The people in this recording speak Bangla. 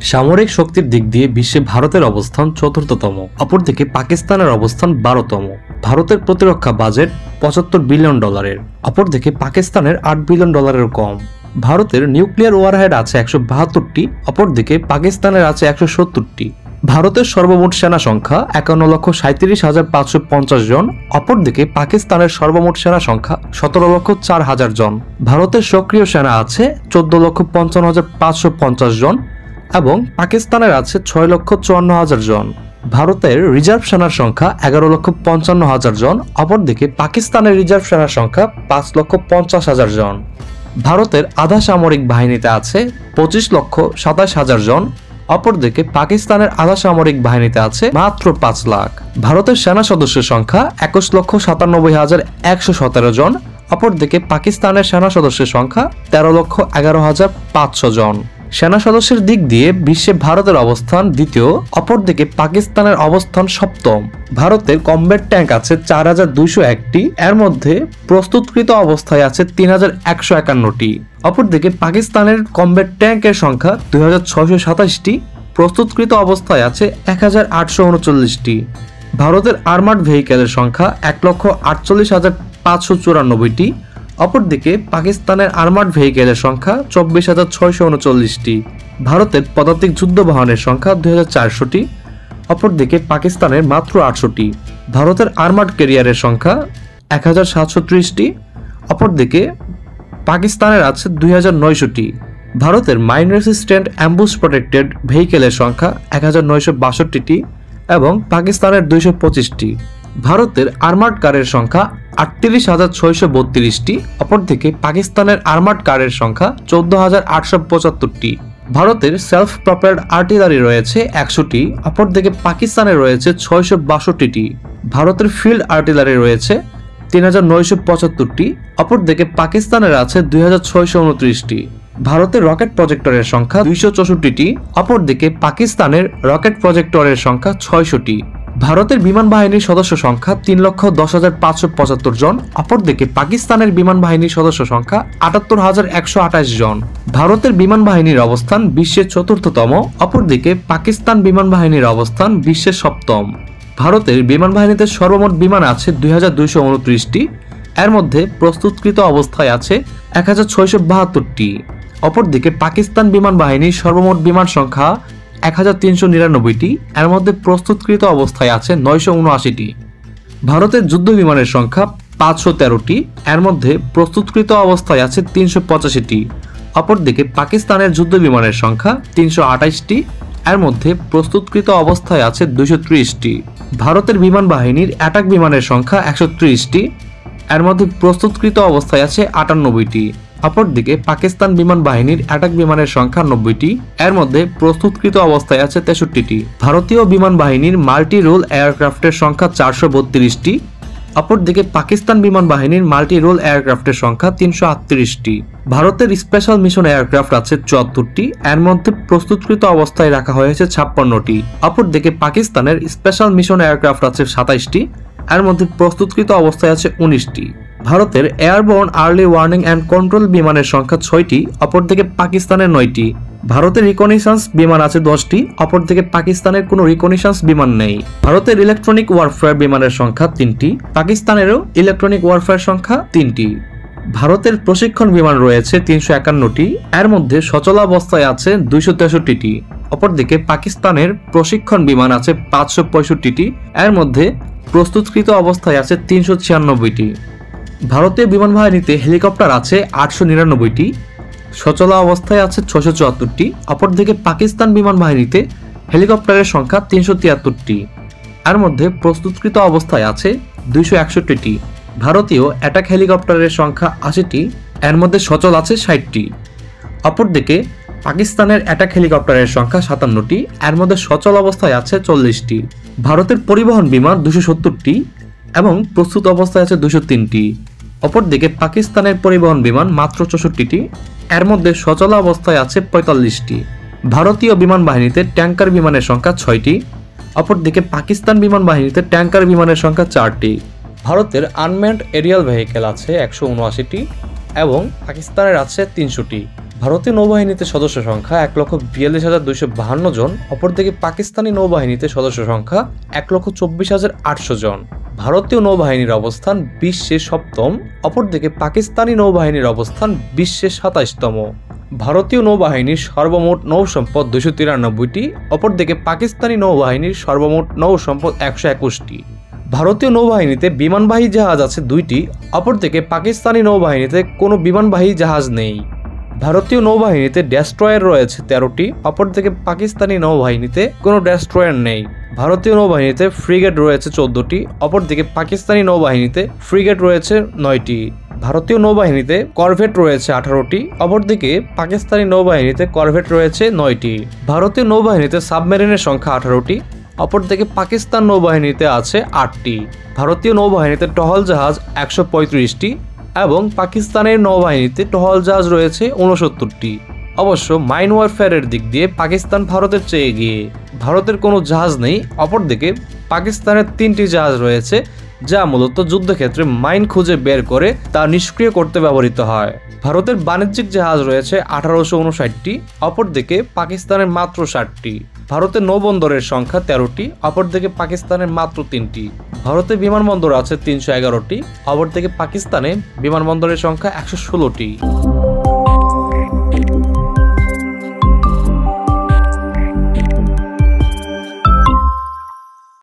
সামরিক শক্তির দিক দিয়ে বিশ্বে ভারতের অবস্থান চতুর্থতম, অপরদিকে পাকিস্তানের অবস্থান 12তম। ভারতের প্রতিরক্ষা বাজেট $75 বিলিয়ন, অপরদিকে পাকিস্তানের $8 বিলিয়ন কম। ভারতের নিউক্লিয়ার ওয়ারহেড আছে 172টি, অপরদিকে পাকিস্তানের আছে 170টি। ভারতের সর্বমোট সেনা সংখ্যা 51,37,550 জন, অপরদিকে পাকিস্তানের সর্বমোট সেনা সংখ্যা 17,04,000 জন। ভারতের সক্রিয় সেনা আছে 14,55,550 জন এবং পাকিস্তানের আছে 6,54,000 জন। ভারতের রিজার্ভ সেনার সংখ্যা 11,55,000 জন, অপরদিকে পাকিস্তানের রিজার্ভ সেনার সংখ্যা 5,50,000 জন। ভারতের আধা সামরিক বাহিনীতে আছে 25,27,000 জন, অপরদিকে পাকিস্তানের আধা সামরিক বাহিনীতে আছে মাত্র 5 লাখ। ভারতের সেনা সদস্যের সংখ্যা 21,97,117 জন, অপরদিকে পাকিস্তানের সেনা সদস্যের সংখ্যা 13,11,500 জন। সেনা সদস্যের দিক দিয়ে বিশ্বে ভারতের অবস্থান দ্বিতীয়, অপরদিকে পাকিস্তানের অবস্থান সপ্তম। ভারতের কমব্যাট ট্যাঙ্ক আছে 4,201টি, এর মধ্যে প্রস্তুতকৃত অবস্থায় আছে 3,151টি। অপরদিকে পাকিস্তানের কমব্যাট ট্যাঙ্কের সংখ্যা 2,627টি, প্রস্তুতকৃত অবস্থায় আছে 1,839টি। ভারতের আর্মার্ড ভেহিকেলের সংখ্যা 1,48,594টি, অপরদিকে পাকিস্তানের আর্মার্ড ভেহিকেলের সংখ্যা 24,639টি। ভারতের পদাতিক যুদ্ধ বাহনের সংখ্যা 2,400টি, অপরদিকে পাকিস্তানের মাত্র 800টি। ভারতের আর্মার্ড ক্যারিয়ারের সংখ্যা 1,730টি, অপরদিকে পাকিস্তানের আছে 2,900টি। ভারতের মাইন রেসিস্ট্যান্ট অ্যাম্বুশ প্রোটেক্টেড ভেহিকেলের সংখ্যা 1,962টি এবং পাকিস্তানের 225টি। ভারতের আর্মার্ড কারের সংখ্যা 38,632টি, অপরদিকে পাকিস্তানের আর্মার্ড কারের সংখ্যা 14,875টি। ভারতের সেলফ প্রপেলড আর্টিলারি রয়েছে 100টি, অপরদিকে পাকিস্তানের রয়েছে 662টি। ভারতের ফিল্ড আর্টিলারি রয়েছে 3,975টি, অপরদিকে পাকিস্তানের আছে 2,629টি। ভারতের রকেট প্রজেক্টরের সংখ্যা 264টি, অপরদিকে পাকিস্তানের রকেট প্রজেক্টরের সংখ্যা 600টি। ভারতের বিমান বাহিনীর সদস্য সংখ্যা 3,10,575 জন, অপরদিকে পাকিস্তানের বিমান বাহিনীর সদস্য সংখ্যা 78,128 জন। ভারতের বিমান বাহিনীর অবস্থান বিশ্বের চতুর্থতম, অপরদিকে পাকিস্তান বিমান বাহিনীর অবস্থান বিশ্বের সপ্তম। ভারতের বিমান বাহিনীতে সর্বমোট বিমান আছে 2,229টি, এর মধ্যে প্রস্তুতকৃত অবস্থায় আছে 1,672টি। অপরদিকে পাকিস্তান বিমান বাহিনীর সর্বমোট বিমান সংখ্যা 1,399টি, এর মধ্যে প্রস্তুতকৃত অবস্থায় আছে 979টি। ভারতের যুদ্ধ বিমানের সংখ্যা 513টি, এর মধ্যে প্রস্তুতকৃত অবস্থায় আছে 385টি। অপরদিকে পাকিস্তানের যুদ্ধ বিমানের সংখ্যা 328টি, এর মধ্যে প্রস্তুতকৃত অবস্থায় আছে 230টি। ভারতের বিমান বাহিনীর অ্যাটাক বিমানের সংখ্যা 130টি, এর মধ্যে প্রস্তুতকৃত অবস্থায় আছে 98টি। অপরদিকে পাকিস্তান বিমান বাহিনীর অ্যাটাক বিমানের সংখ্যা 90টি, এর মধ্যে প্রস্তুতকৃত অবস্থায় আছে 63টি। ভারতীয় বিমান বাহিনীর মাল্টি রোল এয়ারক্রাফটের সংখ্যা 432টি, অপরদিকে পাকিস্তান বিমান বাহিনীর মাল্টি রোল এয়ারক্রাফটের সংখ্যা 338টি। ভারতের স্পেশাল মিশন এয়ারক্রাফট আছে 74টি, এর মধ্যে প্রস্তুতকৃত অবস্থায় রাখা হয়েছে 56টি। অপরদিকে পাকিস্তানের স্পেশাল মিশন এয়ারক্রাফট আছে 27টি, এর মধ্যে প্রস্তুতকৃত অবস্থায় আছে 19টি। ভারতের airborne early warning and control বিমানের সংখ্যা 6টি, অপরদিকে পাকিস্তানের 9টি। ভারতের রিকনিশন্স বিমান আছে 10টি, অপরদিকে পাকিস্তানের কোনো রিকনিশন্স বিমান নেই। ভারতের ইলেকট্রনিক ওয়ারফেয়ার বিমানের সংখ্যা 3টি, পাকিস্তানেরও ইলেকট্রনিক ওয়ারফেয়ার সংখ্যা 3টি। ভারতের প্রশিক্ষণ বিমান রয়েছে 351টি, এর মধ্যে সচলাবস্থায় আছে 263টি। অপরদিকে পাকিস্তানের প্রশিক্ষণ বিমান আছে 565টি, এর মধ্যে প্রস্তুতকৃত অবস্থায় আছে 396টি। ভারতীয় বিমান বাহিনীতে হেলিকপ্টার আছে 899টি, সচল অবস্থায় আছে 674টি। অপরদিকে পাকিস্তান বিমান বাহিনীতে হেলিকপ্টারের সংখ্যা 373টি, এর মধ্যে প্রস্তুতকৃত অবস্থায় আছে 261টি। ভারতীয় অ্যাটাক হেলিকপ্টারের সংখ্যা 80টি, এর মধ্যে সচল আছে 60টি। অপরদিকে পাকিস্তানের অ্যাটাক হেলিকপ্টারের সংখ্যা 57টি, এর মধ্যে সচল অবস্থায় আছে 40টি। ভারতের পরিবহন বিমান 270টি এবং প্রস্তুত অবস্থায় আছে 203টি। অপরদিকে পাকিস্তানের পরিবহন বিমান মাত্র 64টি, এর মধ্যে সচল অবস্থায় আছে 45টি। ভারতীয় বিমান বাহিনীতে ট্যাঙ্কার বিমানের সংখ্যা 6টি, অপরদিকে পাকিস্তান বিমান বাহিনীতে ট্যাঙ্কার বিমানের সংখ্যা 4টি। ভারতের আনম্যান্ড এরিয়াল ভেহিকেল আছে 179টি এবং পাকিস্তানের আছে 300টি। ভারতীয় নৌবাহিনীতে সদস্য সংখ্যা 1,42,252 জন, অপরদিকে পাকিস্তানি নৌবাহিনীতে সদস্য সংখ্যা 1,24,800 জন। ভারতীয় নৌবাহিনীর অবস্থান বিশ্বে 7ম, অপরদিকে পাকিস্তানি নৌবাহিনীর অবস্থান বিশ্বে 27তম। ভারতীয় নৌবাহিনীর সর্বমোট নৌসম্পদ 293টি, অপরদিকে পাকিস্তানি নৌবাহিনীর সর্বমোট নৌসম্পদ 121টি। ভারতীয় নৌবাহিনীতে বিমানবাহী জাহাজ আছে 2টি, অপরদিকে পাকিস্তানি নৌবাহিনীতে কোনো বিমানবাহী জাহাজ নেই। ভারতীয় নৌবাহিনীতে ডেস্ট্রয়ার রয়েছে 13টি, অপরদিকে পাকিস্তানি নৌবাহিনীতে কোনো ডেস্ট্রয়ার নেই। ভারতীয় নৌবাহিনীতে ফ্রিগেট রয়েছে 14টি, অপরদিকে পাকিস্তানি নৌবাহিনীতে ফ্রিগেট রয়েছে 9টি। ভারতীয় নৌবাহিনীতে করভেট রয়েছে 18টি, অপরদিকে পাকিস্তানি নৌবাহিনীতে করভেট রয়েছে 9টি। ভারতীয় নৌবাহিনীতে সাবমেরিনের সংখ্যা 18টি, অপরদিকে পাকিস্তান নৌবাহিনীতে আছে 8টি। ভারতীয় নৌবাহিনীতে টহল জাহাজ 135টি এবং পাকিস্তানের নৌবাহিনীতে টহল জাহাজ রয়েছে 69টি। অবশ্য মাইন ওয়ারফেয়ারের দিক দিয়ে পাকিস্তান ভারতের চেয়ে এগিয়ে। ভারতের কোনো জাহাজ নেই, অপরদিকে পাকিস্তানের 3টি জাহাজ রয়েছে যা মূলত যুদ্ধক্ষেত্রে মাইন খুঁজে বের করে তা নিষ্ক্রিয় করতে ব্যবহৃত হয়। ভারতের বাণিজ্যিক জাহাজ রয়েছে 1859টি, অপরদিকে পাকিস্তানের মাত্র 60টি। ভারতের নৌবন্দরের সংখ্যা 13টি, অপরদিকে পাকিস্তানের মাত্র 3টি। ভারতে বিমানবন্দর আছে 311টি, অপরদিকে পাকিস্তানে বিমানবন্দরের সংখ্যা 116টি।